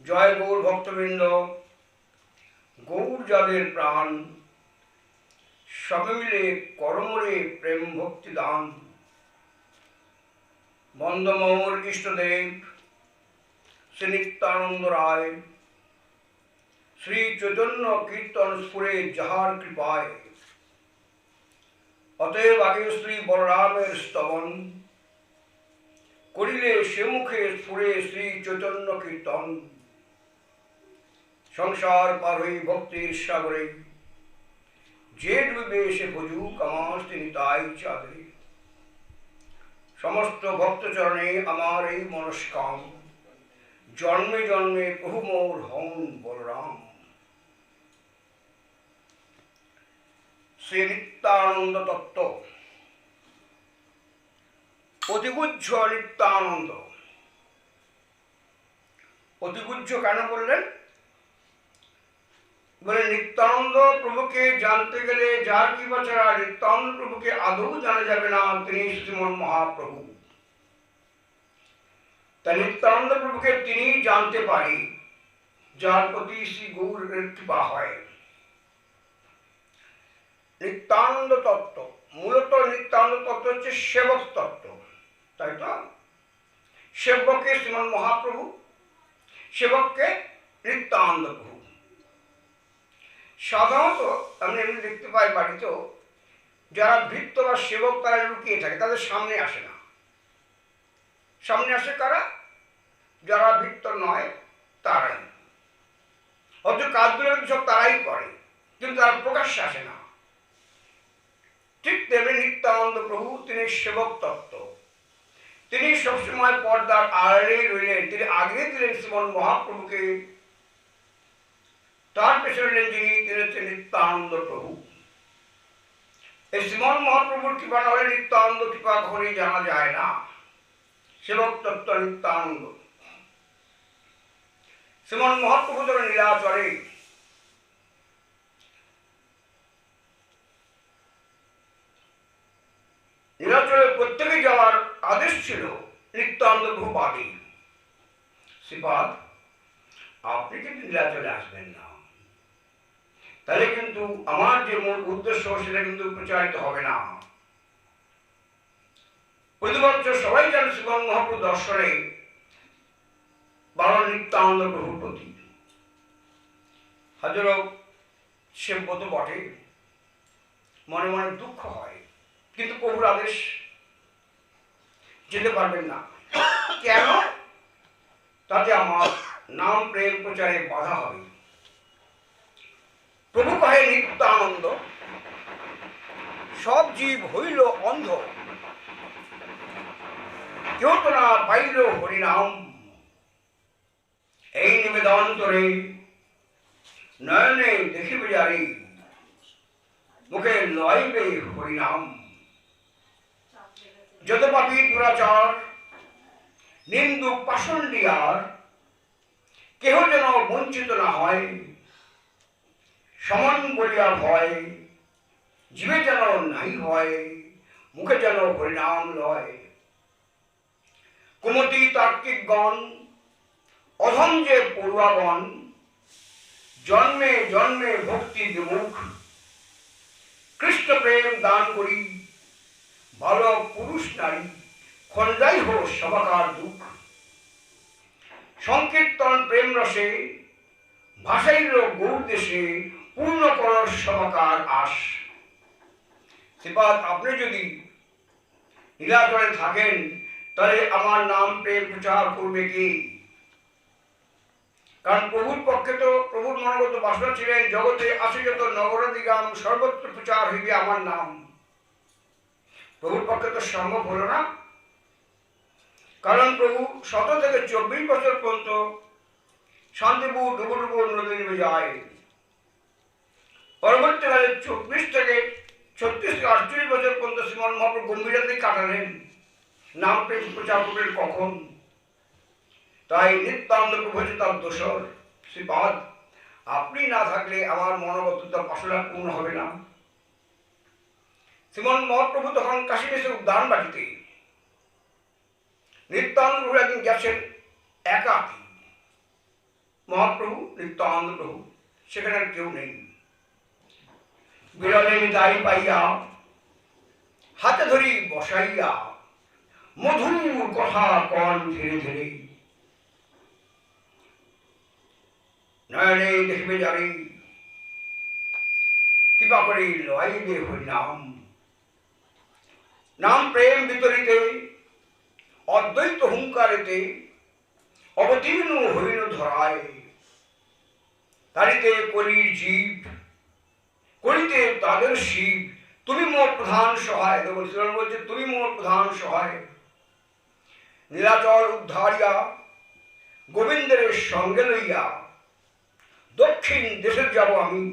জয় গৌর ভক্তবৃন্দ, গৌর যাদের প্রাণ, সবে মিলে করমরে প্রেম ভক্তি দান। বন্দমৌর ইষ্টদেব শ্রী নিত্যানন্দ রায়, শ্রী চৈতন্য কীর্তন স্ফুরে যাহার কৃপায়। অতএব আগে শ্রী বলরামের স্তবন, করিলে সে মুখে স্ফুরে শ্রী চৈতন্য কীর্তন। সংসার পার হই ভক্তির সাগরে, যে ডুবে সে ভজুক আমার তিনি তাই চাঁদে। সমস্ত ভক্তচরণে আমার এই মনস্কাম, জন্মে জন্মে প্রভু মোর হন বলরাম। শ্রী নিত্যানন্দ তত্ত্ব। অতিগুহ্য নিত্যানন্দ। অতিগুহ্য কেন বললেন? বলে নিত্যানন্দ প্রভুকে জানতে গেলে যার কি বাছারা নিত্যানন্দ প্রভুকে আদৌ জানা যাবে না, তিনি শ্রীমন মহাপ্রভু। তাই নিত্যানন্দ প্রভুকে তিনি জানতে পারি যার প্রতি শ্রী গৌরের কৃপা হয়। নিত্যানন্দ তত্ত্ব, মূলত নিত্যানন্দ তত্ত্ব হচ্ছে সেবক তত্ত্ব, তাই তো? সেবককে শ্রীমন মহাপ্রভু, সেবককে নিত্যানন্দ প্রভু। সাধারণত আমি এমনি দেখতে পাই বাড়িতেও যারা ভৃত্য বা সেবক তারা লুকিয়ে থাকে, তাদের সামনে আসে না। সামনে আসে কারা? যারা ভৃত্য নয় তারাই। অথচ কাজগুলো সব তারাই করে, কিন্তু তারা প্রকাশ্যে আসে না। ঠিক তেমনি নিত্যানন্দ প্রভু, তিনি সেবক তত্ত্ব। তিনি সবসময় পর্দার আড়ালেই রইলেন। তিনি আগে দিলেন শ্রীমন মহাপ্রভুকে, তার পেছনে যিনি, তিনি হচ্ছেন নিত্যানন্দ প্রভু। এই শ্রীমন মহাপ্রভুর কৃপা না হলে নিত্যানন্দ কৃপা কখনই জানা যায় না। সেবক তত্ত্ব নিত্যানন্দ। শ্রীমন মহাপ্রভু ধরে নীলাচলে নীলাচলে প্রত্যেকে যাওয়ার আদেশ ছিল নিত্যানন্দ প্রভু পাদে। শ্রীপাদ, আপনি কিন্তু নীলাচলে আসবেন না, তাহলে কিন্তু আমার যে মূল উদ্দেশ্য সেটা কিন্তু প্রচারিত হবে না। প্রতি বছর সবাই জানে শ্রীমন মহাপ্রভু দর্শনে বারণ নিত্যানন্দ প্রভুর প্রতি। হাজারো সেব্য তো বটে, মনে মনে দুঃখ হয়, কিন্তু প্রভুর আদেশ, যেতে পারবেন না। কেন? তাতে আমার নাম প্রেম প্রচারে বাধা হবে। প্রভু কহে নিত্যানন্দ, সব জীব হইল অন্ধ, কেউ তো না পাইল হরিনাম। এই নিবেদন করে নয়নে দেখিবে যারি, মুখে লইবে হরিনাম। যত পাপী দুরাচার নিন্দু পাষণ্ডিয়ার, কেহ যেন বঞ্চিত না হয়। সমান বলিয়া ভয়, জীবে যেন নাই হয়, মুখে যেন হরিনাম লয়। কুমতি তার্কিক গণ, অধম যে পড়ুয়াগণ, জন্মে জন্মে ভক্তি বিমুখ। কৃষ্ণ প্রেম দান করি, ভালো পুরুষ নারী, খঞ্জাই হো সবাকার দুঃখ। সংকীর্তন প্রেম রসে, ভাসাইল গৌর দেশে, পূর্ণ কর সবাকার আশ। শ্রীপাদ, আপনি যদি নীলাচলে থাকেন, তাহলে আমার নাম প্রেম প্রচার করবে কে? কারণ প্রভুর পক্ষে তো, প্রভুর মনোগত বাসনা ছিলেন, জগতে আসে যত নগরাদিগাম সর্বত্র প্রচার হইবে আমার নাম। প্রভুর পক্ষে তো সম্ভব হলো না, কারণ প্রভু 17 থেকে 24 বছর পর্যন্ত শান্তিপুর ডুবো ডুবো নদী নেমে যায়। পরবর্তীকালে 24 থেকে 36 থেকে 48 বছর পর্যন্ত শ্রীমন মহাপ্রভু গম্ভীরাতেই কাটালেন। নাম প্রেম প্রচার করবেন কখন? তাই নিত্যানন্দ প্রভু হচ্ছে তার দোসর। শ্রীপাদ, আপনি না থাকলে আমার মনোগত বাসনা পূর্ণ হবে না। শ্রীমন মহাপ্রভু তখন কাশী এসে উদ্যান বাটিতে। নিত্যানন্দ প্রভু একদিন গেছেন একাকী। মহাপ্রভু নিত্যানন্দ প্রভু, সেখানে আর কেউ নেই। বিরলে নিতাই পাইয়া হাতে ধরি বসাইয়া মধুর কথা কন ধীরে ধীরে, নয়নে দেখবে জানি কৃপা করে লয়াইবে হরিনাম। নাম প্রেম বিতরিতে অদ্বৈত হুঙ্কারেতে অবতীর্ণ হইল ধরায়, তারিতে কলির জীব করিতে তাদের শিব, তুমি মোর প্রধান সহায়। বলছে তুমি মোর প্রধান সহায়। নীলাচল উদ্ধারিয়া গোবিন্দের সঙ্গে লইয়া দক্ষিণ দেশে যাব আমি,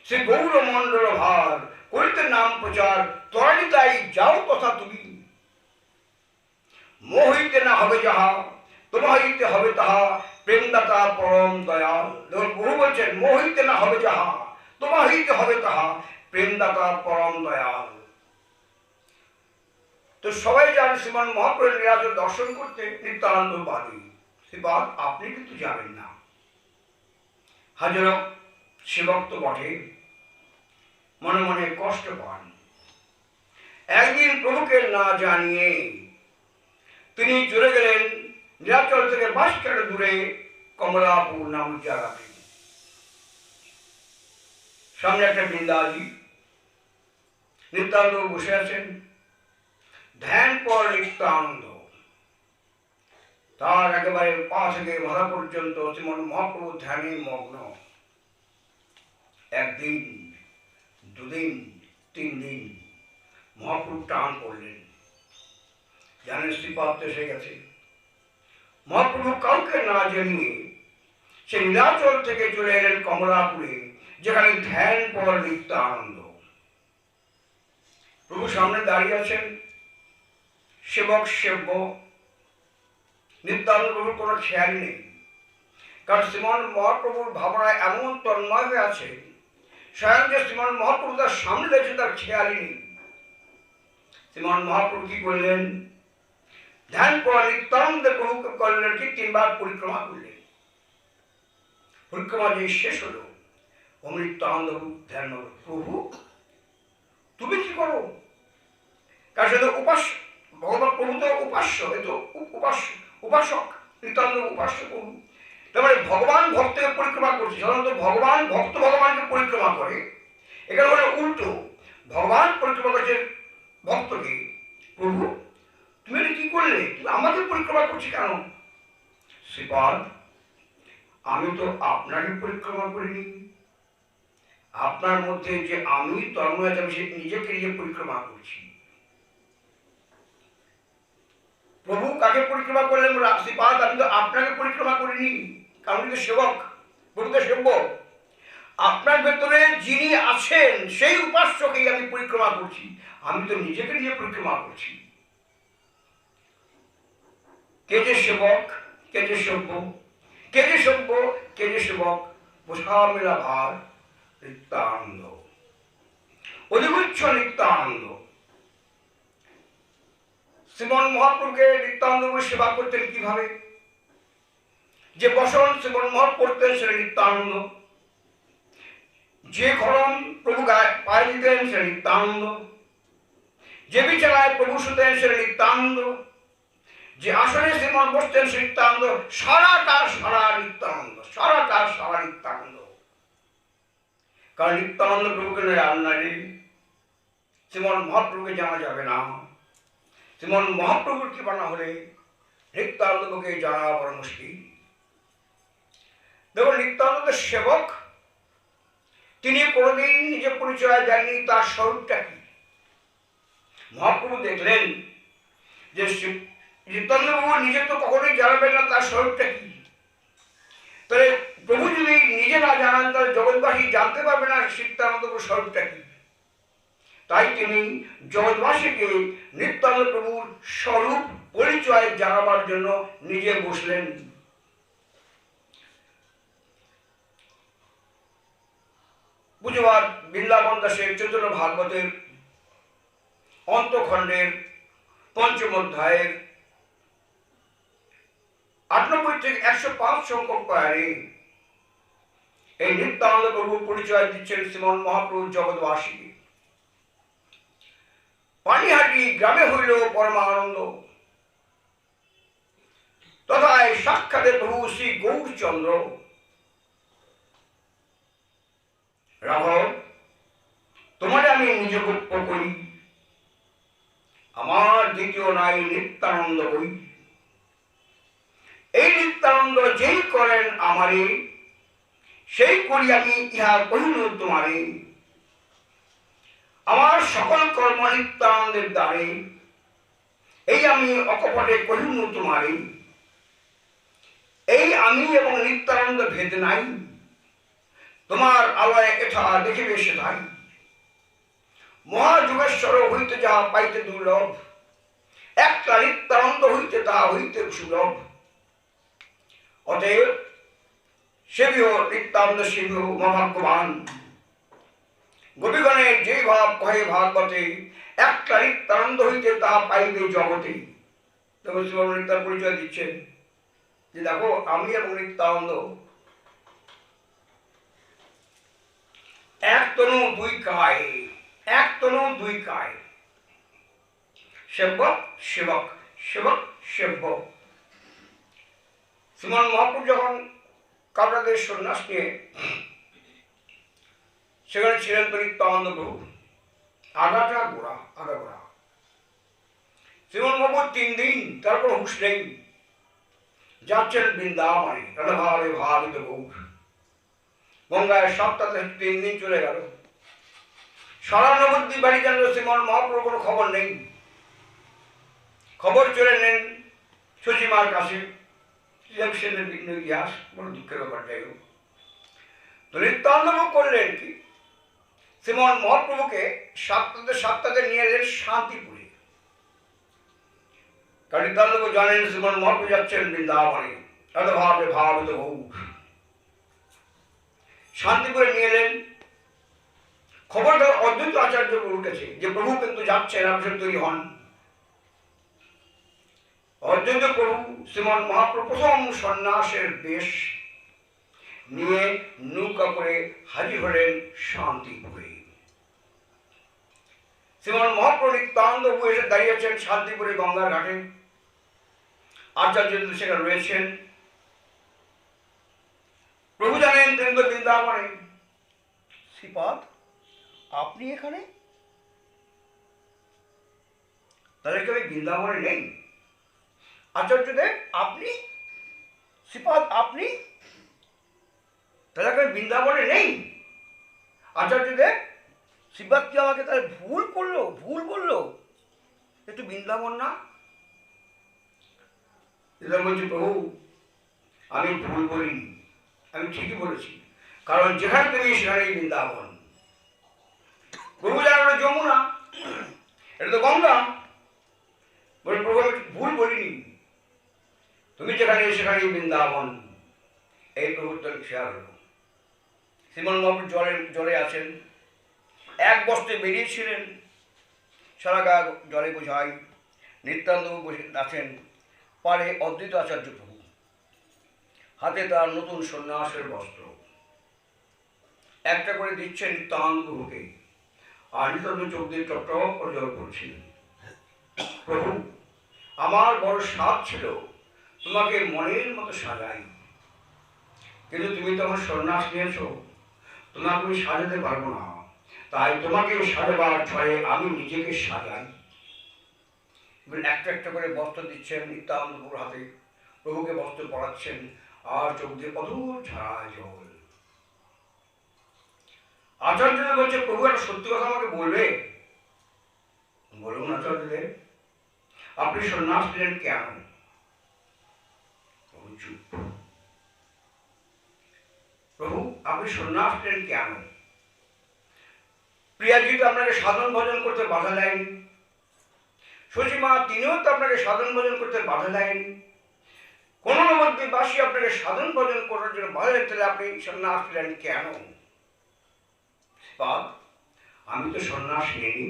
সে গৌরমণ্ডল ভার করিতে নাম প্রচার, ত্বরান্বিতাই যাও তথা তুমি। মোহিতে না হবে যাহা তোমা হইতে হবে তাহা, প্রেমদাতা পরম দয়াল। বহু বলছেন মোহিতে না হবে যাহা তোমা হইতে হবে তাহা, প্রেমদাতা পরম দয়াল। তো সবাই যান শ্রীমান মহাপ্রভুর লীলাচল দর্শন করতে নিত্যানন্দ বাদী। সে বাদ আপনি কিন্তু যাবেন না। হাজারো সেবক তো বটে, মনে মনে কষ্ট পান। একদিন প্রভুকে না জানিয়ে তিনি চলে গেলেন নীলাচল থেকে 22 কিলোমিটার দূরে কমলাপুর নামক জায়গাতে। সামনে একটা বৃন্দাজি, নিত্যানন্দ বসে আছেন। ধ্যান পর নিত্যানন্দ, তার একেবারে পা থেকে মাথা পর্যন্ত শ্রীমন মহাপ্রভু ধ্যানে মগ্ন। একদিন, দুদিন, 3 দিন মহাপ্রভু টান করলেন, জানেন শ্রীপাদ এসে গেছে। মহাপ্রভু কাউকে না জানিয়ে সে নীলাচল থেকে চলে এলেন কমলাপুরে, যেখানে ধ্যান পর নিত্যানন্দ। প্রভু সামনে দাঁড়িয়ে আছেন, সেবক সেব্য। নিত্যানন্দ প্রভুর কোনো খেয়াল নেই, কারণ শ্রীমান মহাপ্রভুর ভাবনায় এমন তন্ময় হয়ে আছে, স্বয়ং যে শ্রীমান মহাপ্রভু তার সামনে দেখছে তার খেয়ালই নেই। শ্রীমান মহাপ্রভু কি করলেন? ধ্যান পর নিত্যানন্দ প্রভুকে করলেন কি 3 বার পরিক্রমা করলেন। পরিক্রমা যে শেষ হলো, নিত্যানন্দ ধ্যান, প্রভু তুমি কি করো? কারণ সে তো উপাস্য, ভগবান প্রভু তো উপাস্য, এ তো উপাসক, নিত্যানন্দ উপাস্য প্রভু। তারপরে ভগবান ভক্তকে পরিক্রমা করছে। সাধারণত ভগবান ভক্ত ভগবানকে পরিক্রমা করে, এখানে বলে উল্টো, ভগবান পরিক্রমা করছে ভক্তকে। প্রভু তুমি কি করলে? তুমি আমাকে পরিক্রমা করছি কেন? শ্রীপাদ, আমি তো আপনাকে পরিক্রমা করিনি। আপনার মধ্যে যে আমি তন্ময় আছে, আমি সে নিজেকে নিজে পরিক্রমা করছি। প্রভু কাকে পরিক্রমা করলেন? শ্রীপাদ, আমি তো আপনাকে পরিক্রমা করিনি, কারণ তো সেবক, প্রভু তো সেব্য। আপনার ভেতরে যিনি আছেন সেই উপাস্যকেই আমি পরিক্রমা করছি, আমি তো নিজেকে নিজে পরিক্রমা করছি। কে যে সেবক, কে যে সভ্য, কে যে সভ্য, কে যে সেবক, বোঝা মেলা ভার নিত্যানন্দ, অধিগুচ্ছ নিত্যানন্দ। শ্রীমন মহাপ্রভুকে নিত্যানন্দ সেবা করতেন কিভাবে? যে বসন শ্রীমন মহাপ্রভু করতেন সেটা নিত্যানন্দ, যে খড়ম প্রভু পায়ে দিতেন সেটা নিত্যানন্দ, যে বিছানায় প্রভু শুতেন সেটা নিত্যানন্দ, যে আসনে শ্রীমন বসতেন সে নিত্যানন্দ। সারাটা সারা নিত্যানন্দ, সারাটা সারা নিত্যানন্দ। কারণ নিত্যানন্দ প্রভুকে রান্না নেই, শ্রীমন মহাপ্রভুকে জানা যাবে না। শ্রীমন মহাপ্রভুর কৃপা না হলে নিত্যানন্দ প্রভুকে জানা বড় মুশকিল। দেখুন, নিত্যানন্দ সেবক, তিনি কোনোদিন নিজের পরিচয় দেননি, তার স্বরূপটা কি। মহাপ্রভু দেখলেন যে নিত্যানন্দ প্রভু নিজে তো কখনোই জানাবেন না তার স্বরূপটা কি। তাহলে প্রভু যদি নিজে না জানান, তাহলে জগৎবাসী জানতে পারবে না নিত্যানন্দ প্রভুর স্বরূপটা কি। তাই তিনি জগৎবাসীকে নিত্যানন্দ প্রভুর স্বরূপ পরিচয় জানাবার জন্য নিজে বসলেন। বুঝবার বৃন্দাবন দাসের চৈতন্য ভাগবতের অন্তখণ্ডের 5ম অধ্যায়ের 98 থেকে 105 সংখ্যক পায়ারে এই নিত্যানন্দ প্রভু পরিচয় দিচ্ছেন শ্রীমন মহাপ্রভু জগৎবাসী। পানিহাটি গ্রামে হইল পরমানন্দ, তথায় সাক্ষাতে প্রভু শ্রী গৌরচন্দ্র। রাঘব, তোমারে আমি নিজ গোপ্য করি, আমার দ্বিতীয় নাই নিত্যানন্দ বই। এই নিত্যানন্দ যেই করেন আমারে, সেই করি আমি ইহা কহিল তোমারে। আমার সকল কর্ম নিত্যানন্দের দ্বারে, এই আমি অকপটে কহিল তোমারে। এই আমি এবং নিত্যানন্দ ভেদ নাই, তোমার আলয়ে এটা দেখিবে সেটাই। মহাযুগেশ্বর হইতে যাহা পাইতে দুর্লভ, একটা নিত্যানন্দ হইতে তাহা হইতে সুলভ। অতএব সেবিও নিত্যানন্দ সেবিও মহাভাগ্যবান। গোপীগণের যে ভাব কহে ভাগবতে, একটা নিত্যানন্দ হইতে তাহা পাইবে জগতে। তবে নিত্যার পরিচয় দিচ্ছেন যে দেখো আমি এবং নিত্যানন্দ এক তনু দুই কায়, এক তনু দুই কায়। সেবক সেবক, সেবক সেব্য। শ্রীমন মহাপ্রভু যখন কাপড়াদের সন্ন্যাস নিয়ে সেখানে ছিলেন তো নিত্যানন্দ প্রভু, আগাটা গোড়া, আগা গোড়া। শ্রীমন মহাপ্রভু 3 দিন, তারপর হুঁশ নেই, যাচ্ছেন বৃন্দাবনে রাধাভাবে ভাবিত গৌর। গঙ্গায় সপ্তাহে 3 দিন চলে গেল, সারা নবদ্বীপ বাড়ি জানল শ্রীমন মহাপ্রভুর কোনো খবর নেই। খবর চলে নেন শচীমার কাছে। ইলেকশনের ভিন্ন ইতিহাস, বড় দুঃখের ব্যাপার। যাই হোক, তো নিত্যানন্দ করলেন কি, শ্রীমন মহাপ্রভুকে সপ্তাহে নিয়ে এলেন শান্তিপুরে। কারণ নিত্যানন্দ জানেন শ্রীমন মহাপ্রভু যাচ্ছেন বৃন্দাবনে রাধাভাবে ভাবিত গৌর। শান্তিপুরে নিয়ে এলেন। খবরটা অদ্বৈত আচার্য উঠেছে যে প্রভু কিন্তু যাচ্ছেন, আপনি তৈরি হন। অদ্বৈত প্রভু শ্রীমন মহাপ্রভু প্রথম সন্ন্যাসের বেশ নিয়ে নৌকা করে হাজির হলেন শান্তিপুরে। শ্রীমন মহাপ্রভু নিত্যানন্দ প্রভু এসে দাঁড়িয়েছেন শান্তিপুরে গঙ্গার ঘাটে। আচার্য সেখানে রয়েছেন। প্রভু জানেন তিনি তো বৃন্দাবনে। শ্রীপাদ, আপনি এখানে? তাহলে কি আমি বৃন্দাবনে নেই? আচার্যদেব, আপনি? শ্রীপাদ, আপনি? তাহলে আমি বৃন্দাবনে নেই? আচার্যদেব, শ্রীপাদ কি আমাকে তাহলে ভুল বললো? একটু বৃন্দাবন না? বলছি প্রভু, আমি ভুল বলিনি, আমি ঠিকই বলেছি। কারণ যেখানে তুমি সেখানেই বৃন্দাবন। প্রভু জানো যমুনা, এটা তো গঙ্গা। বলে প্রভু আমি ভুল বলিনি, তুমি যেখানে সেখানেই বৃন্দাবন। এই প্রভুর তো খেয়াল হলো। শ্রীমন মহাপ্রভু জলে আছেন, এক বস্ত্রে বেরিয়েছিলেন, সারা গা জলে বোঝায়। নিত্যানন্দ বসে আছেন পারে অদ্বৈত আচার্য প্রভু, হাতে তার নতুন সন্ন্যাসের বস্ত্র। একটা করে দিচ্ছেন নিত্যানন্দ প্রভুকে, আর নিত্যানন্দ চোখ দিয়ে টপটপ করে জল করছিলেন। প্রভু, আমার বড় স্বাদ ছিল তোমাকে মনের মতো সাজাই, কিন্তু তুমি তো আমার সন্ন্যাস নিয়েছ, তোমাকে আমি সাজাতে পারবো না। তাই তোমাকে সাজাবার ছয়ে আমি নিজেকে সাজাই। একটা একটা করে বস্ত্র দিচ্ছেন নিত্যানন্দ প্রভুর হাতে, প্রভুকে বস্ত্র পরাচ্ছেন, আর চোখ দিয়ে অধূর ঝাড়া জল। আচার্যদেব বলছে, প্রভু একটা সত্যি কথা আমাকে বলবে? বলুন আচার্যদেব, আপনি সন্ন্যাস নিলেন কেন? প্রভু চুপ। প্রভু, আপনি সন্ন্যাস নিলেন কেন? প্রিয়াজি তো আপনাকে সাধন ভজন করতে বাধা দেয়নি, শচীমা তিনিও তো আপনাকে সাধন ভজন করতে বাধা দেয়নি, কোন নবদ্বীপবাসী আপনাকে সাধন ভজন করার জন্য বাধা দিতে, আপনি সন্ন্যাস নিলেন কেন? আমি তো সন্ন্যাস নিইনি,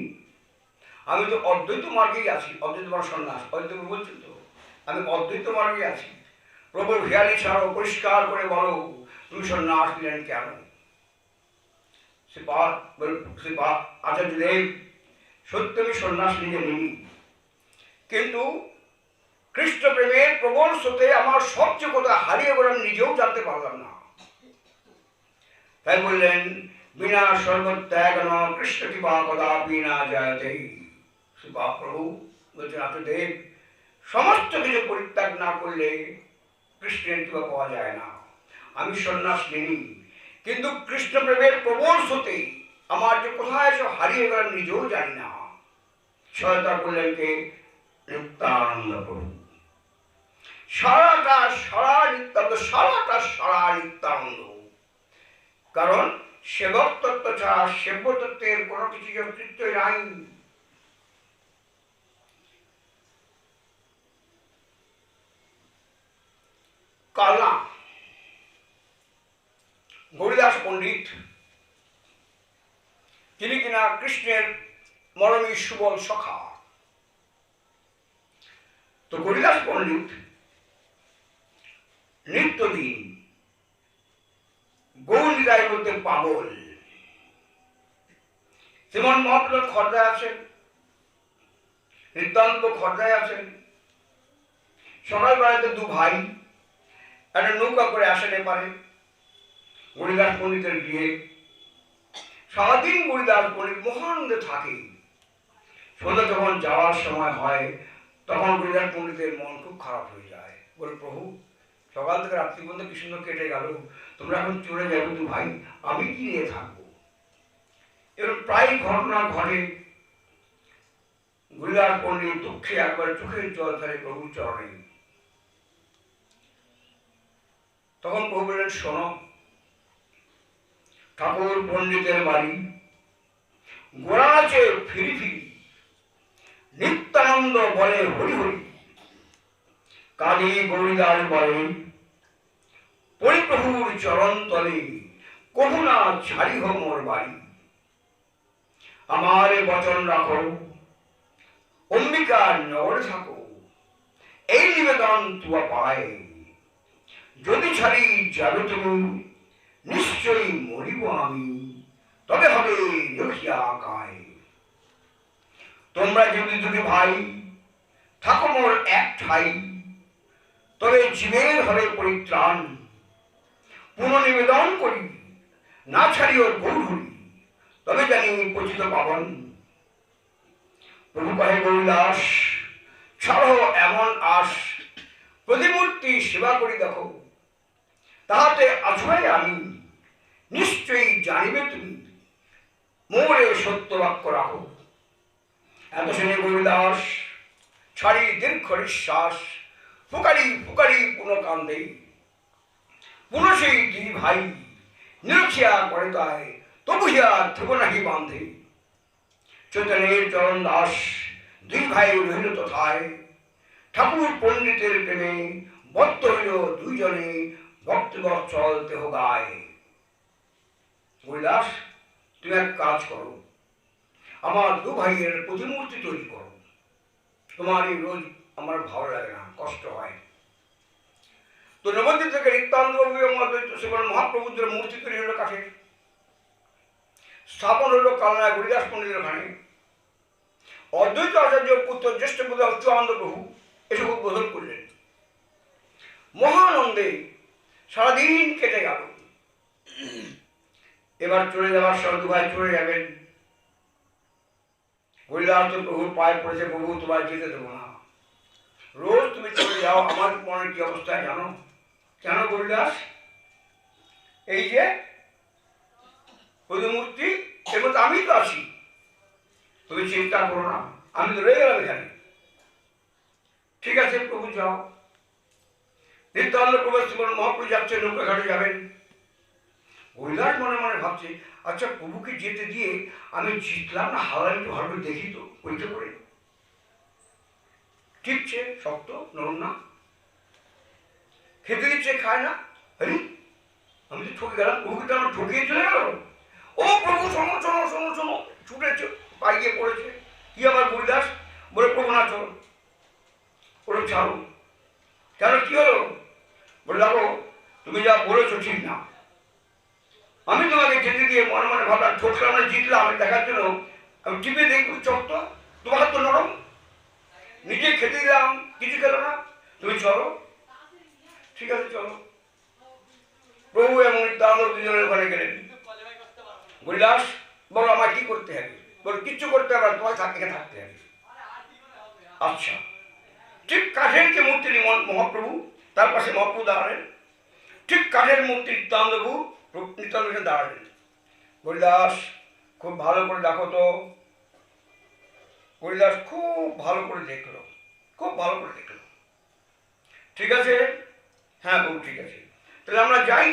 আমি তো অদ্বৈত মার্গেই আছি। অদ্বৈত মার্গ সন্ন্যাস, অদ্বৈত বলছেন তো, আমি অদ্বৈত মার্গে আছি। প্রভু হিয়ালি ছাড়ো, পরিষ্কার করে বলো তুমি সন্ন্যাস নিলেন কেন? আচার্যদেব, সত্য আমি সন্ন্যাস নিয়ে নিই, কিন্তু কৃষ্ণ প্রেমের প্রবল স্রোতে আমার সবচেয়ে কথা হারিয়ে গেল, আমি নিজেও জানতে পারলাম না। তাই বললেন, বিনা সর্বত্যাগ ন কৃষ্ণ কৃপা কদাপি না জায়তে। প্রভু বলছেন, আচার্যদেব, সমস্ত কিছু পরিত্যাগ না করলে কৃষ্ণের কৃপা পাওয়া যায় না। আমি সন্ন্যাস নিই, কিন্তু কৃষ্ণ প্রেমের প্রবল স্রোতে আমার যে কোথায় সব হারিয়ে গেল নিজেও জানি না। সহায়তা করলেন কে? নিত্যানন্দ প্রভু। সারাটা নিত্যানন্দ। কারণ সেবক তত্ত্ব ছাড়া সেব্য তত্ত্বের কোনো কিছু অস্তিত্বই নাই। কালনা গৌরীদাস পণ্ডিত, তিনি কিনা কৃষ্ণের মরমী সুবল সখা। তো গৌরীদাস পণ্ডিত নিত্যদিন গৌরীদাস বলতে পাগল। শ্রীমন মহাপ্রসাদ খর্দায় আছেন, নিত্যানন্দ খর্দায় আছেন। সকালবেলাতে দু ভাই একটা নৌকা করে আসেন এপারে গৌরীদাস পণ্ডিতের গৃহে। সারাদিন গৌরীদাস পণ্ডিত মহানন্দে থাকে। সন্ধ্যা যখন যাওয়ার সময় হয়, তখন গৌরীদাস পণ্ডিতের মন খুব খারাপ হয়ে যায়। বলে, প্রভু, সকাল থেকে রাত্রি পর্যন্ত কি সুন্দর কেটে গেল, তোমরা এখন চলে যাবে দু ভাই, আমি কি নিয়ে থাকবো? এরকম প্রায় ঘটনা ঘটে। গৌরীদাস পণ্ডিত দুঃখে একবার চোখের জল ফেলে প্রভুর চরণে। তখন প্রভু বললেন, শোনো, ঠাকুর পণ্ডিতের বাড়ি গোড়া আছে ফিরি ফিরি, নিত্যানন্দ বলে হরি হরি, কালী গৌরীদাস বলেন পরিপ্রভুর চরণ তলে কবু না ছাড়িহ মোর বাড়ি। আমার বচন রাখো, অম্বিকার নগরে থাকো, এই নিবেদন তুয়া পায়। যদি ছাড়ি যাবে তুমি, নিশ্চয়ই মরিব আমি, তবে হবে রখিয়া কায়। তোমরা যদি দুটি ভাই থাকো মোর এক ঠাই, তবে জীবের হবে পরিত্রাণ। পুনঃনিবেদন করি, না ছাড়িও গৌরহরি, তবে জানি পচিত পাবন। প্রভু কহে, গৌরীদাস, ছাড়ো এমন আস, প্রতিমূর্তি সেবা করি দেখো, তাহাতে আছুয়াই আমি, নিশ্চয়ই জানিবে তুমি, মোরে সত্য বাক্য রাখো। এত শুনে গৌরীদাস ছাড়ি দীর্ঘ নিঃশ্বাস, ফুকারি ফুকারি পুনঃ কান্দে। পুনঃ সেই দুই ভাই নিরখিয়া করে তাই, তবু হিয়া থেব নাহি বান্ধে। চৈতন্যের চরণ দাস দুই ভাই রহিল তথায়, ঠাকুর পণ্ডিতের প্রেমে বদ্ধ হইল দুইজনে, ভক্তবৎসল দেহ গায়। গৌরীদাস, তুমি এক কাজ করো, আমার দু ভাইয়ের প্রতিমূর্তি তৈরি করো। তোমার এই রোজ আমার ভালো লাগে না, কষ্ট হয়। তো নবদ্বীপ থেকে নিত্যানন্দ মহাপ্রভুদের মূর্তি তৈরি হলো কাঠের, স্থাপন হলো কালনায় গৌরীদাস পণ্ডিতের ওখানে। অদ্বৈত আচার্য পুত্র জ্যেষ্ঠ পুত্র অচ্যুতানন্দ প্রভু এসব উদ্বোধন করলেন। মহানন্দে সারাদিন কেটে গেল। এবার চলে যাওয়ার সময় দু ভাই চলে যাবেন। গৌরীদাস তো প্রভুর পায়ে পড়েছে, প্রভু তোমার যেতে দেবো না, রোজ তুমি চলে যাও। আমার মনের কি অবস্থায় জানো? কেন গৌরীদাস? এই যে প্রতিমূর্তি, এর মধ্যে আমি তো আছি, তুমি চিন্তা করো না, আমি তো রয়ে গেলাম এখানে। ঠিক আছে প্রভু, যাও। নিত্যানন্দ প্রভু মহাপ্রভু যাচ্ছে, নৌকা ঘাটে যাবেন। গৌরীদাস মনে মনে ভাবছে, আচ্ছা প্রভুকে যেতে দিয়ে আমি জিতলাম না হারালাম, একটু ভালো করে দেখি তো, পরীক্ষা করে। টিপছে, শক্ত নরম না, খেতে দিচ্ছে, খায় না। আরে আমি তো ঠকে গেলাম, প্রভুকে তো আমার ঠকিয়ে চলে গেল। ও প্রভু, শোনো শোনো শোনো শোনো, ছুটেছে, পাইয়ে পড়েছে। কি আবার গৌরীদাস? বলে, প্রভু না চলো, ওরা ছাড়ো। কেন, কি হলো? বলে দেখো তুমি যা বলেছো ঠিক না, আমি তোমাকে যেতে দিয়ে মনে মনে ভাবলাম ঠকলাম না জিতলাম আমি দেখার জন্য আমি টিপে দেখি চক্ত তোমার তো নরম, নিজে খেতে দিলাম কিছু খেলো না, তুমি চলো। ঠিক আছে চলো। প্রভু এবং নিত্যানন্দ দুজনের ওখানে গেলেন। কৈলাস বলো আমার কি করতে হবে? বলো কিচ্ছু করতে হবে, তোমার এখানে থাকতে হবে। আচ্ছা। ঠিক কাঠের যে মূর্তি মহাপ্রভু, তার পাশে মহাপ্রভু দাঁড়ালেন। ঠিক কাঠের মূর্তি নিত্যানন্দ দাঁড়ালেন। কৈলাস খুব ভালো করে দেখো তো। কৈলাস খুব ভালো করে দেখলো, খুব ভালো করে দেখলো। ঠিক আছে, হ্যাঁ বউ ঠিক আছে, তাহলে আমরা যাই।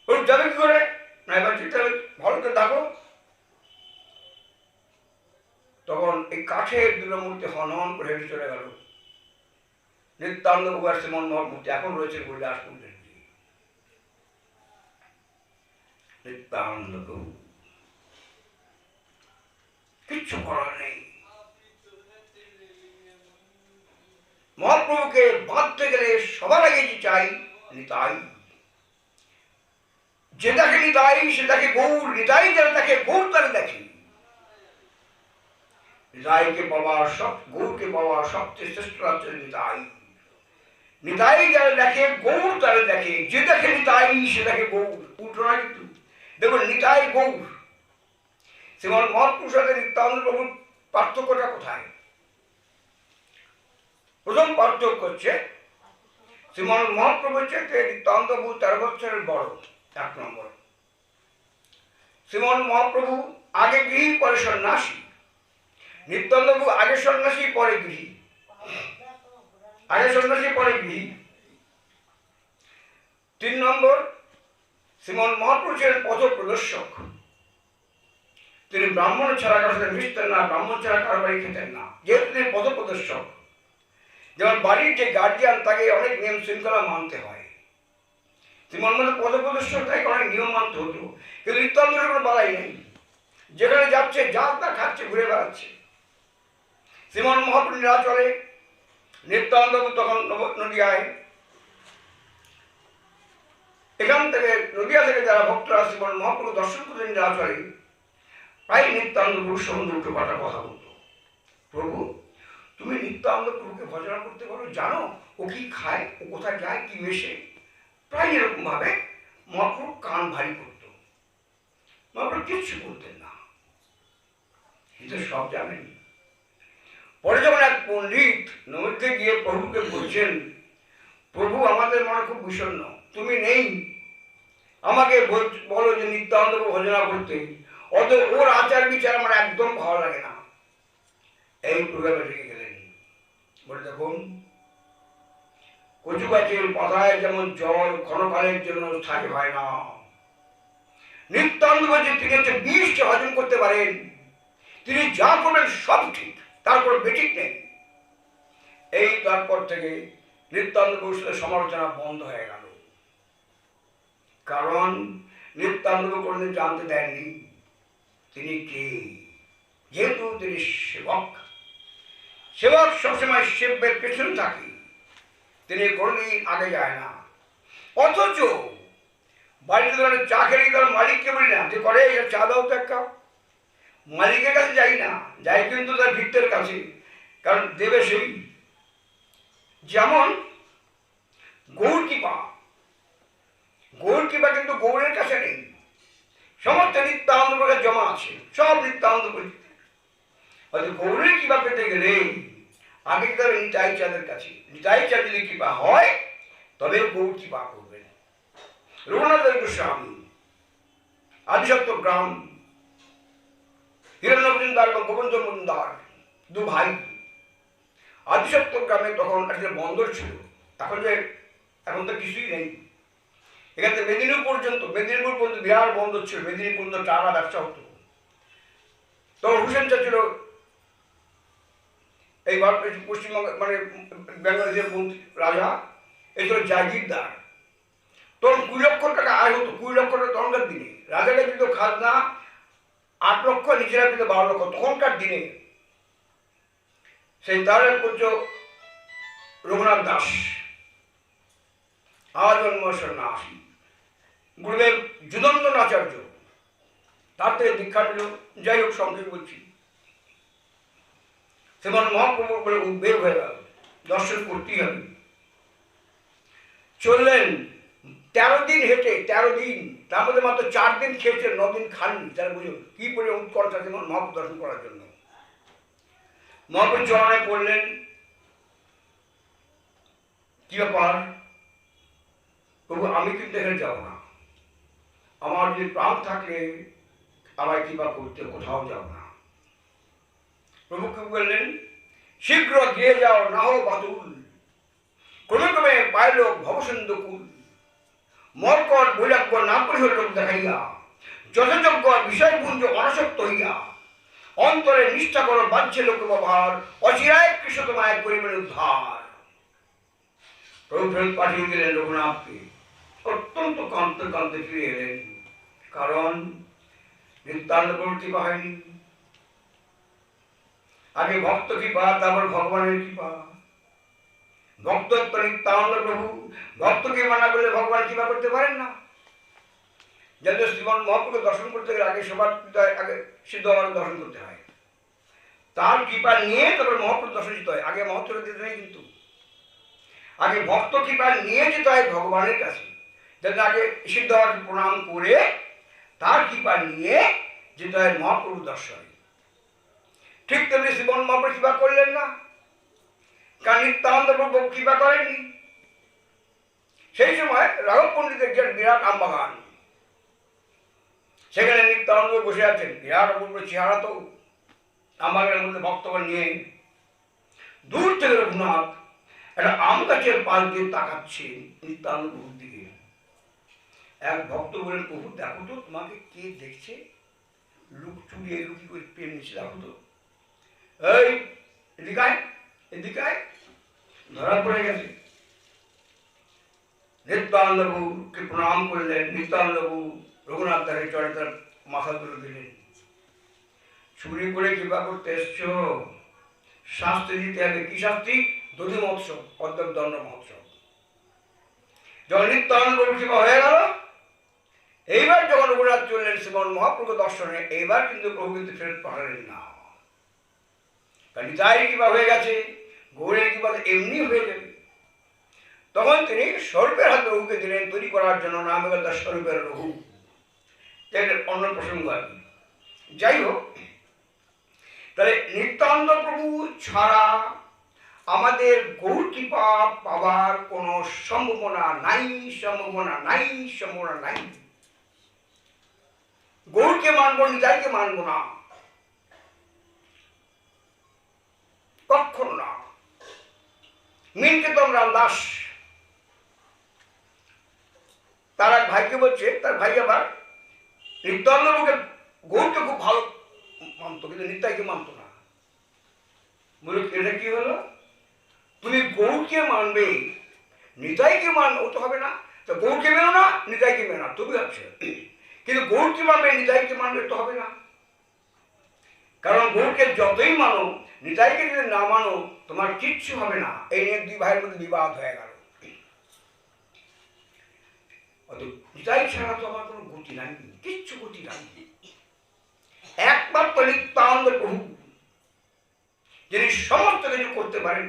বলুন যাবে কি করে? না এবার যেতে হবে, ভালো করে দেখো। তখন এই কাঠের দুটো মূর্তি হনহন করে হেঁটে চলে গেল। নিত্যানন্দ বাবু আর শ্রীমন মূর্তি এখন রয়েছে কৈলাস মন্দির। নিত্যানন্দ বাবু কিচ্ছু করার নেই। মহাপ্রভুকে বাঁধতে গেলে সবার আগে যে চাই নিতাই। যে দেখে নিতাই সে দেখে গৌর, নিতাই যারা দেখে গৌর তারা দেখে। নিতাইকে পাওয়া সব, গৌরকে পাওয়া সবচেয়ে শ্রেষ্ঠ হচ্ছে নিতাই। নিতাই যারা দেখে গৌর তারা দেখে, যে দেখে নিতাই সে দেখে গৌর। উল্টো না কিন্তু, দেখুন নিতাই গৌর। শ্রীমন মহাপুরুষ সাথে নিত্যানন্দ প্রভুর পার্থক্যটা কোথায়? প্রথম পার্থক্য হচ্ছে শ্রীমন মহাপ্রভুর চাইতে নিত্যানন্দ প্রভু 13 বছরের বড়, 1 নম্বর। শ্রীমন মহাপ্রভু আগে গৃহী পরে সন্ন্যাসী, নিত্যানন্দ প্রভু আগে সন্ন্যাসী পরে গৃহী, আগে সন্ন্যাসী পরে গৃহী। 3 নম্বর, শ্রীমন মহাপ্রভু ছিলেন পথ প্রদর্শক। তিনি ব্রাহ্মণ ছাড়া কারোর সাথে মিশতেন না, ব্রাহ্মণ ছাড়া কারো বাড়ি খেতেন না, যেহেতু তিনি পথ প্রদর্শক। যেমন বাড়ির যে গার্জিয়ান তাকে অনেক নিয়ম শৃঙ্খলা মানতে হয়, শ্রীমন মহাপ্রভু পথ প্রদর্শক তাকে অনেক নিয়ম মানতে হতো। কিন্তু নিত্যানন্দের কোনো বালাই নেই, যেখানে যাচ্ছে যা তা খাচ্ছে ঘুরে বেড়াচ্ছে। শ্রীমন মহাপ্রভু নীলাচলে, নিত্যানন্দ তখন নদিয়ায়। এখান থেকে নদিয়া থেকে যারা ভক্তরা শ্রীমন মহাপ্রভু দর্শন করতেন নীলাচলে, প্রায় নিত্যানন্দ প্রভুর সম্বন্ধে উল্টো পাল্টা কথা বলতো। প্রভু তুমি নিত্যানন্দ প্রভুকে ভজনা করতে পারো, জানো ও কি খায়, ও কোথায় যায়, কি মেশে? প্রায় এরকম ভাবে মহাপ্রভু কান ভারী করত। মহাপ্রভু কিচ্ছু বলতেন না, কিন্তু সব জানেন। পরে যখন এক পণ্ডিত নদীতে গিয়ে প্রভুকে বলছেন, প্রভু আমাদের মনে খুব বিষণ্ণ, তুমি নেই, আমাকে বলো যে নিত্যানন্দ ভজনা করতে, অত ওর আচার বিচার আমার একদম ভালো লাগে না। এই প্রোগ্রামে ঢেকে গেলেন, বলে দেখুন কচু গাছের পাতায় যেমন জল ক্ষণকালের জন্য স্থায়ী হয় না, নিত্যানন্দ বলছে তিনি হচ্ছে বিষকে হজম করতে পারেন, তিনি যা করবেন সব ঠিক, তারপর বেঠিক নেই। এই তারপর থেকে নিত্যানন্দ কৌশলের সমালোচনা বন্ধ হয়ে গেল, কারণ নিত্যানন্দ কোনদিন জানতে দেননি তিনি কে। যেহেতু তিনি সেবক, সেবক সবসময় সেব্যের পেছনে থাকে, তিনি কোনদিন আগে যায় না। অথচ বাড়িতে ধরেন চা খেলে তার মালিককে বলি না যে করে চা দাও তো এক কাপ, মালিকের কাছে যাই না, যাই কিন্তু তার ভিত্তের কাছে, কারণ দেবে সেই। যেমন গৌর কৃপা, গৌর কৃপা কিন্তু গৌরের কাছে নেই, সমস্ত নিত্যানন্দ প্রকার জমা আছে, সব নিত্যানন্দ পরিচিত। হয়তো গৌরের কৃপা পেতে গেলে আগে তবে নিতাই চাঁদের কাছে, নিতাই চাঁদ যদি কৃপা হয় তবে গৌর কৃপা করবেন। রঘুনাথ গোস্বামী, আদিসত্ব গ্রাম, হিরণ্য মজুমদার এবং গোবিন্দ মজুমদার 2 ভাই। আদিসত্ব গ্রামে তখন একটা বন্দর ছিল, এখন তো কিছুই নেই। এখান থেকে মেদিনীপুর পর্যন্ত বিরাট বন্দর ছিল, মেদিনীপুর পর্যন্ত টানা ব্যবসা হতো। তখন হুসেন চা ছিল এই পশ্চিমবঙ্গ মানে বাংলাদেশের রাজা, এই ছিল জাগিরদার। তখন 20 লক্ষ টাকা আয় হতো, 20 লক্ষ টাকা তখনকার দিনে। রাজাকে দিত খাজনা 8 লক্ষ, নিজেরা দিত 12 লক্ষ তখনকার দিনে। সেই তার পুত্র রঘুনাথ দাস আজন্ম সন্ন্যাসী। গুরুদেব যুদন্দন আচার্য তার থেকে দীক্ষা নিল। যাই হোক, সংক্ষেপ বলছি। শ্রীমন মহাপ্রভু বলে উদ্বেগ হয়ে গেল, দর্শন করতেই হবে। চললেন 13 দিন হেঁটে, 13 দিন, তার মধ্যে মাত্র 4 দিন খেয়েছেন, 9 দিন খাননি। তারা বুঝুন কি পরে উৎকর্ষা শ্রীমন মহাপ্রভু দর্শন করার জন্য। মহাপ্রভু চরণে পড়লেন, কি ব্যাপার প্রভু, আমি কিন্তু এখানে যাব না, আমার যদি প্রাণ থাকলে আমায় কৃপা করতে কোথাও যাব না। প্রভু কি বললেন, শীঘ্র গিয়ে যাও, না হো বাতুল, ক্রমে ক্রমে পাইল ভবসিন্ধুকুল, মরকট বৈরাগ্য না পরিহর লোক দেখাইয়া, যথাযোগ্য বিষয়পুঞ্জ অনাসক্ত হইয়া, অন্তরে নিষ্ঠা করো বাহ্যে লোক ব্যবহার, অচিরায় কৃষ্ণ তোমায় করিবেন উদ্ধার। প্রভু ফেরত পাঠিয়ে দিলেন রঘুনাথকে। অত্যন্ত কাঁদতে কাঁদতে ফিরে এলেন, কারণ নিত্যান্ত প্রভুর কৃপা হয়নি। আগে ভক্ত কৃপা, তারপর ভগবানের কৃপা। ভক্তত্ব নিত্যানন্দ প্রভু, ভক্তকে মানা করলে ভগবান কৃপা করতে পারেন না। যাতে শ্রীমন মহাপ্রভুকে দর্শন করতে গেলে আগে সবার আগে সিদ্ধ আমার দর্শন করতে হয়, তার কৃপা নিয়ে তারপর মহাপ্রভু দর্শন যেতে হয়। আগে মহাপ্রভু যেতে হয়, কিন্তু আগে ভক্ত কৃপা নিয়ে যেতে হয় ভগবানের কাছে। যাতে আগে সিদ্ধ বাবাকে প্রণাম করে তার কৃপা নিয়ে যেতে হয় মহাপ্রভু দর্শনে। ঠিক তেমনি শ্রীমন মহাপ্রভু কৃপা করলেন না, কারণ নিত্যানন্দ প্রভু কৃপা করেননি। সেই সময় রাঘব পণ্ডিতের যে বিরাট আমবাগান, সেখানে নিত্যানন্দ বসে আছেন, বিরাট অপূর্ব চেহারা তো, আমবাগানের মধ্যে ভক্তগণ নিয়ে। দূর থেকে রঘুনাথ একটা আম গাছের পাশ দিয়ে তাকাচ্ছেন নিত্যানন্দ প্রভুর দিকে। এক ভক্ত বলেন, প্রভু দেখো তো তোমাকে কে দেখছে, লুক চুরিয়ে লুকি করে প্রেম নিচ্ছে, দেখো তো, এই এদিকায় এদিকায়। ধরা পড়ে গেছে। নিত্যানন্দ প্রভুকে প্রণাম করলেন। নিত্যানন্দ প্রভু রঘুনাথ দাসের চরণে তার মাথা তুলে দিলেন। চুরি করে কৃপা করতে এসছ, শাস্তি দিতে হবে। কি শাস্তি? দধি মহোৎসব, অর্ধক দণ্ড মহোৎসব। যখন নিত্যানন্দ প্রভু কৃপা হয়ে গেল, এইবার যখন রঘুনাথ চললেন শ্রীমন মহাপ্রভু দর্শনে, এইবার কিন্তু প্রভু কিন্তু ফেরত পাঠালেন না। কারণ নিতাই কৃপা হয়ে গেছে, গৌরের কৃপা এমনি হয়ে যাবে। তখন তিনি স্বরূপের হাতে রঘুকে দিলেন তৈরি করার জন্য, নাম হয়ে গেল তার স্বরূপের রঘু। অন্য প্রসঙ্গ আর কি। যাই হোক, তাহলে নিত্যানন্দ প্রভু ছাড়া আমাদের গৌর কৃপা পাওয়ার কোনো সম্ভাবনা নাই, সম্ভাবনা নাই, সম্ভাবনা নাই। গৌরকে মানব, নিতাইকে মানব না, কখনো না। মিনকেতন রামদাস তার এক ভাইকে বলছে, তার ভাই আবার নিত্যানন্দ প্রভুকে গৌরকে খুব ভালো মানত, কিন্তু নিতাইকে মানত না। বলে এটা কি হলো, তুমি গৌরকে মানবে, নিতাইকে ও তো হবে না। তো গৌরকে মেনো না, নিতাইকে মেনো না, তুমি আছে। কিন্তু গৌরকে মানবে, নিতাইকে মানবে তো হবে না। কারণ গৌরকে যতই মানো, নিতাইকে যদি না মানো, তোমার কিচ্ছু হবে না। এই নিয়ে দুই ভাইয়ের মধ্যে বিবাদ হয়ে গেল। নিতাই ছাড়া তো আমার কোনো গতি নাই, কিচ্ছু গতি নাই। একমাত্র নিত্যানন্দ প্রভু, যিনি সমস্ত কিছু করতে পারেন।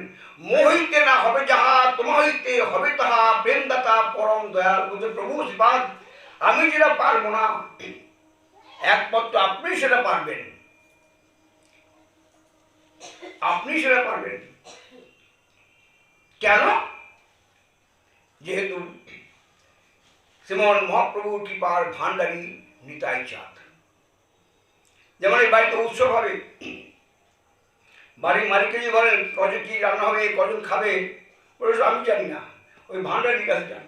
মোহিতে না হবে যাহা, তোমা হইতে হবে তাহা, প্রেমদাতা পরম দয়াল। বলতে প্রভু শ্রীপাদ, আমি যেটা পারবো না, একমাত্র আপনি সেটা পারবেন, আপনি সেটা পারবেন। কেন? যেহেতু শ্রীমন মহাপ্রভুর কৃপার ভান্ডারী নিতাই চাঁদ। যেমন এই বাড়িতে উৎসব হবে, বাড়ির মালিককে যদি বলেন কজন কি রান্না হবে, কজন খাবে, ওই আমি জানি না, ওই ভান্ডারির কাছে যান,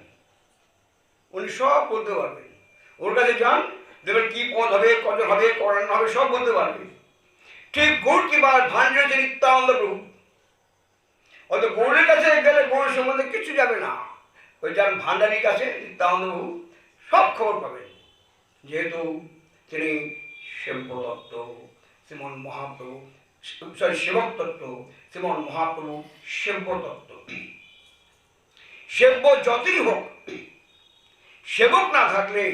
উনি সব বলতে পারবেন। ওর কাছে যান, দেখবেন কি পদ হবে, কজন হবে, রান্না হবে, সব বলতে পারবে। ঠিক গৌর কৃপার ভান্ডারী হচ্ছে নিত্যানন্দ প্রভু। অত গৌরের কাছে গেলে গৌরের সম্বন্ধে কিছু যাবে না, ওই যান ভান্ডারির কাছে নিত্যানন্দ প্রভু সব খবর পাবেন। যেহেতু তিনি সেব্যতত্ত্ব শ্রীমন মহাপ্রভু, সেবক তত্ত্ব শ্রীমন মহাপ্রভু সেব্যতত্ত্ব, সেব্য যতই হোক, সেবক না থাকলে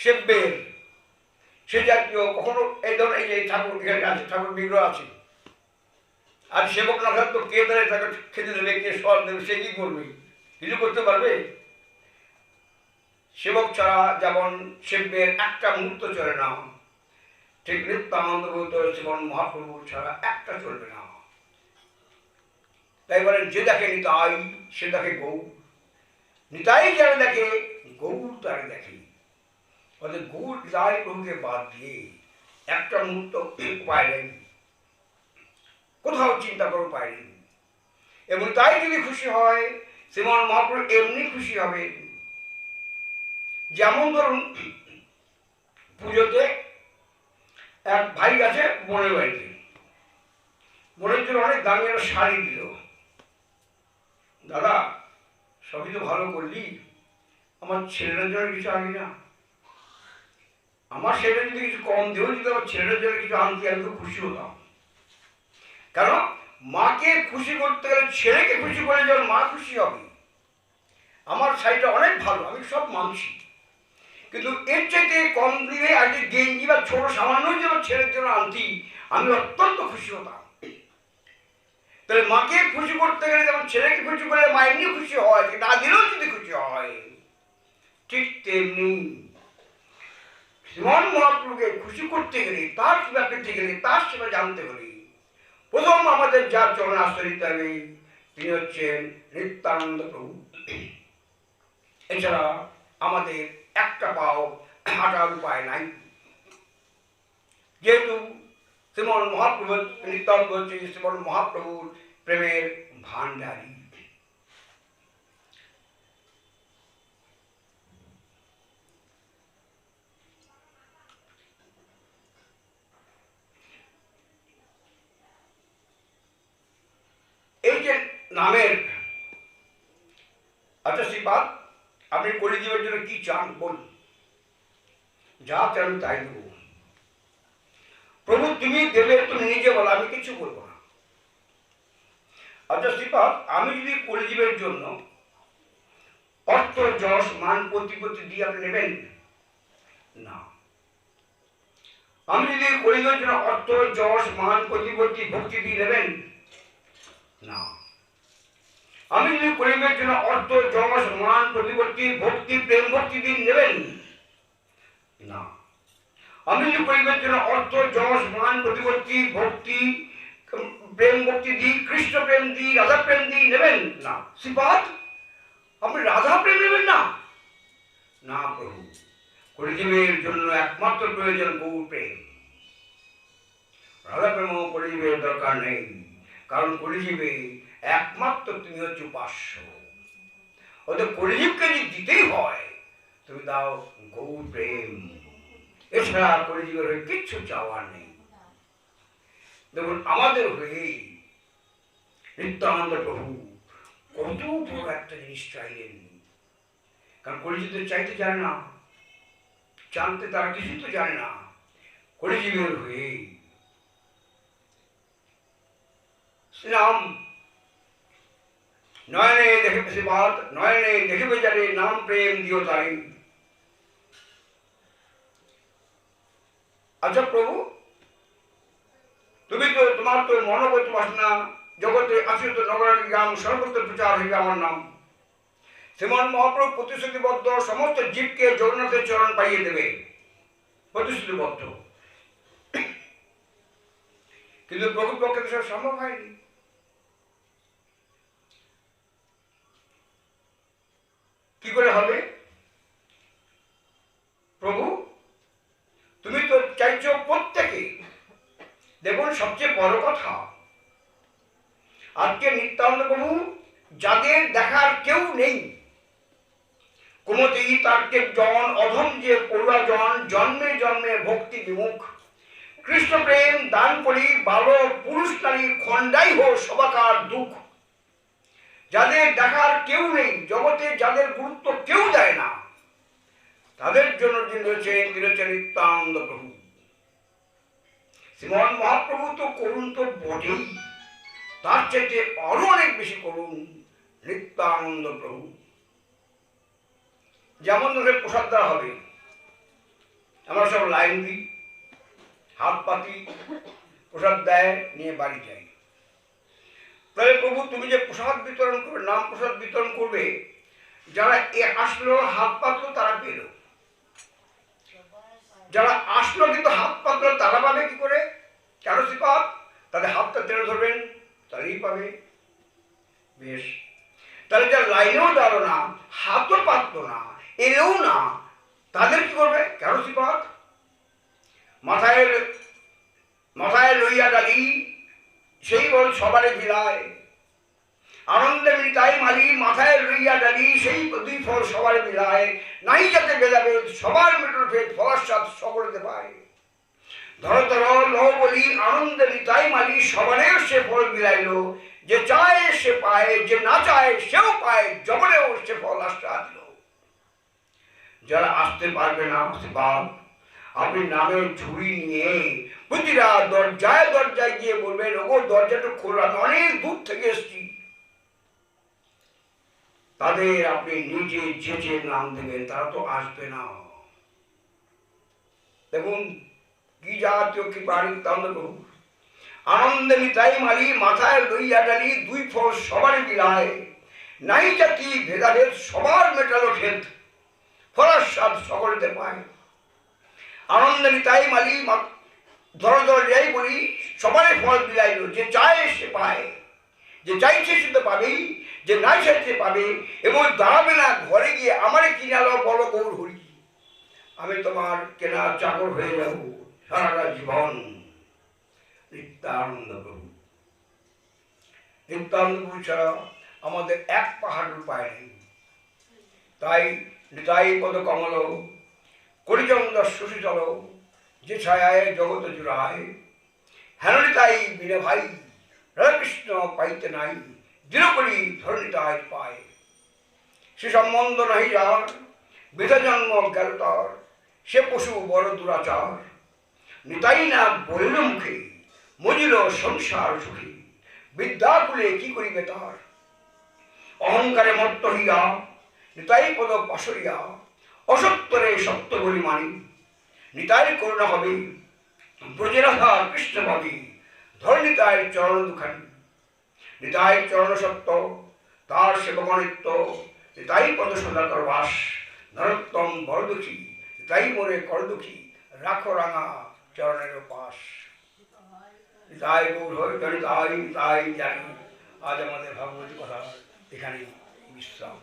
সেব্যের সে জাতীয় কখনো এই ধরুন এই যে ঠাকুর এখানে আছে, ঠাকুর বিগ্রহ আছে, আর সেবক না থাকতো কে তারা তাকে খেতে দেবে, কে সর দেবে, সে কি করবে? কিছু করতে পারবে? সেবক ছাড়া যেমন সেব্যের একটা মুহূর্ত চলে না, ঠিক নিত্যানন্দ গৌত শ্রীমন মহাপ্রভু ছাড়া একটা চলবে না। তাই বলেন, যে দেখে নিতাই সে দেখে গৌর, নিতাই যারা দেখে গৌর তারা দেখে। অর্থাৎ গৌর নিতাই প্রভুকে বাদ দিয়ে একটা মুহূর্ত উপায় নেই, কোথাও চিন্তা করে উপায় নেই। এবং তাই যদি খুশি হয় শ্রীমন মহাপ্রভু এমনি খুশি হবে। যেমন ধরুন পুজোতে এক ভাই আছে বোনের বাড়িতে, বোনের জন্য অনেক দামি একটা শাড়ি দিল। দাদা সবই তো ভালো করলি, আমার ছেলেটার জন্য কিছু আনি না? আমার ছেলেটা যদি কিছু কম দেও, যদি আমার ছেলেটার জন্য কিছু আনতে, আমি তো খুশি হতাম। কারণ মাকে খুশি করতে গেলে ছেলেকে খুশি করে যেমন মা খুশি হবে। আমার শাড়িটা অনেক ভালো, আমি সব মানছি, কিন্তু এর চাইতে কম দিলে আজকে গেঞ্জি বা ছোট সামান্য যে আমার ছেলের জন্য আনতি, আমি অত্যন্ত খুশি হতাম। তাহলে মাকে খুশি করতে গেলে যেমন ছেলেকে খুশি করলে মা এমনি খুশি হয়, না দিলেও যদি খুশি হয়, ঠিক তেমনি শ্রীমন মহাপ্রভুকে খুশি করতে গেলে, তার সেবা পেতে গেলে, তার সেবা জানতে হলে প্রথম আমাদের যার চরণ আশ্রয় দিতে হবে তিনি হচ্ছেন নিত্যানন্দ প্রভু। এছাড়া আমাদের একটা পাও হাঁটার উপায় নাই। যেহেতু শ্রীমন মহাপ্রভু নিত্যানন্দ হচ্ছে শ্রীমন মহাপ্রভুর প্রেমের ভান্ডারী। এই যে নামের আচ্ছা শ্রীপাদ, আপনি কলিজীবের জন্য কি চান বলুন? যা চান তাই দেব। প্রভু তুমি দেবে, তুমি নিজে বলো, আমি কিছু বলবো না। আচ্ছা শ্রীপাদ, আমি যদি কলিজীবের জন্য অর্থ যশ মান প্রতিপত্তি দিয়ে আপনি নেবেন না? আমি যদি কলিজীবের জন্য অর্থ যশ মান প্রতিপত্তি ভক্তি দিয়ে নেবেন না? আমি যদি কলিজীবের জন্য অর্থ যশ মান প্রতিপত্তি ভক্তি প্রেম ভক্তি দিয়ে নেবেন না? আমি যদি কলিজীবের জন্য অর্থ যশ মান প্রতিপত্তি ভক্তি প্রেম ভক্তি দিই, কৃষ্ণ প্রেম দিই, রাধা প্রেম দিই, নেবেন না? শ্রীপাদ, আপনি রাধা প্রেম নেবেন না? না প্রভু, কলিজীবের জন্য একমাত্র প্রয়োজন গৌর প্রেম। রাধা প্রেম কলিজীবের দরকার নেই, কারণ কলিজীবে একমাত্র তুমি হচ্ছে উপাস্য। ওদের কলিজীবকে যদি দিতেই হয় তুমি দাও গৌর প্রেম, এছাড়া কলিজীবের হয়ে কিচ্ছু চাওয়ার নেই। দেখুন আমাদের হয়ে নিত্যানন্দ প্রভু কত বড় একটা জিনিস চাইলেন, কারণ কলিজীব তো চাইতে জানে না, জানতে তারা কিছু তো জানে না। কলিজীবের হয়ে শ্রীরাম নয়নে দেখিবে শ্রীপাদ, নয়নে দেখিবে যারে নাম প্রেম দিও তাই। আচ্ছা প্রভু, তুমি তো তোমার তো মনোগত বাসনা জগতে আশ্রিত নগরালী গ্রাম সর্বত্র প্রচার হইবে আমার নাম। শ্রীমন মহাপ্রভু প্রতিশ্রুতিবদ্ধ সমস্ত জীবকে জগন্নাথের চরণ পাইয়ে দেবে, প্রতিশ্রুতিবদ্ধ। কিন্তু প্রভুর পক্ষে তো সব সম্ভব হয়নি। কি করে হবে? প্রভু তুমি তো চাইছো প্রত্যেকে। দেখুন সবচেয়ে বড় কথা, আজকে নিত্যানন্দ প্রভু যাদের দেখার কেউ নেই, কুমতি তার্কের জন অধম যে পড়ুয়া জন, জন্মে জন্মে ভক্তি বিমুখ, কৃষ্ণ প্রেম দান করি বালক পুরুষ নারী খণ্ডাই হোক সবাকার দুঃখ। যাদের দেখার কেউ নেই জগতে, যাদের গুরুত্ব কেউ দেয় না, তাদের জন্য যিনি রয়েছেন নিত্যানন্দ প্রভু। শ্রীমন মহাপ্রভু তো করুণ তো বটেই, তার চাইতে আরো অনেক বেশি করুণ। নিত্যানন্দ প্রভু। যেমন ধরে প্রসাদ দেওয়া হবে, আমরা সব লাইন দিই, হাত পাতি, প্রসাদ দেয়, নিয়ে বাড়ি যাই। তাহলে প্রভু তুমি যে প্রসাদ বিতরণ করবে, নাম প্রসাদ বিতরণ করবে, যারা আসলো হাত পাতলো তারা পেল, যারা আসলো কিন্তু হাত পাতলো তারা পাবে কি করে? কেন শ্রীপাদ? তাদের হাতটা টেনে ধরবেন, তারাই পাবে। বেশ, তাহলে যারা লাইনেও দাঁড়ো না, হাতও পাতলো না, এলেও না, তাদের কি করবে? কেন শ্রীপাদ? মাথায় মাথায় লইয়া ডালি সেই বল সবারে বিলায়, আনন্দে মিটাই মালি মাথায় লইয়া ডালি সেই দুই ফল সবারে বিলায়, নাই যাতে ভেদাভেদ সবার মেটর ভেদ ফলার স্বাদ সকলেতে পায়। ধর ধর লহ বলি আনন্দে মিটাই মালি সবারে সে ফল বিলাইল, যে চায় সে পায়, যে না চায় সেও পায়, জবরেও সে ফল আশ্বাদ দিল। যারা আসতে পারবে না বাপ, আপনি নামের ঝুড়ি নিয়ে প্রতিটা দরজায় দরজায় গিয়ে বলবেন, ওগো দরজাটা খোলা, অনেক দূর থেকে এসছি। তাদের আপনি নিজে ঝেঁচে নাম দেবেন, তারা তো আসবে না। দেখুন কি জাতীয় কি বাড়ি তাহলে আনন্দে মিতাই মালি মাথায় লইয়া ডালি দুই ফল সবার বিলায়, নাই জাতি ভেদাভেদ সবার মেটালো খেদ ফলার স্বাদ সকলেতে পায়। আনন্দে মিতাই মালি ধর ধর যাই বলি সবারই ফল বিলাইল, যে চায় সে পায়, যে চাইছে সে তো পাবেই, যে নাই চাইছে পাবে। এবং দাঁড়াবে না ঘরে গিয়ে আমারে কিনালো বলো গৌর হরি, আমি তোমার কেনা চাকর হয়ে যাব সারাটা জীবন। নিত্যানন্দ প্রভু, নিত্যানন্দ প্রভু ছাড়া আমাদের এক পাহাড় উপায় নেই। তাই নিতাই পদ কমল করিচন্দ্র শশীতল, যে ছায়ায় জগত জুড়ায়, হেন নিতাই বিনে ভাই রাধাকৃষ্ণ পাইতে নাই, দৃঢ় করি ধরণিতায় পায়। সে সম্বন্ধ নাহি যার বৃথা জন্ম গেল তার, সে পশু বড় দুরাচার। নিতাই না বলিল মুখে মজিল সংসার সুখী, বিদ্যাকুলে কি করিবে তার। অহংকারে মত্ত হইয়া নিতাই পদ পাশরিয়া, অসত্যরে সত্য বলি মানি। নিতাই করুণা হবে ব্রজরাধা কৃষ্ণ ভাবি, ধর নিতাই চরণ দুখানি। নিতাই চরণ সত্য তার সেবক নিত্য, নিতাই পদ সদাকর বাস, নরোত্তম বড় দুঃখী, নিতাই মোরে কর দুঃখী, রাখো রাঙা চরণের পাশ। নিতাই গৌর হয়ে নিতাই নিতাই জানি। আজ আমাদের ভাগবতী কথা এখানেই বিশ্রাম।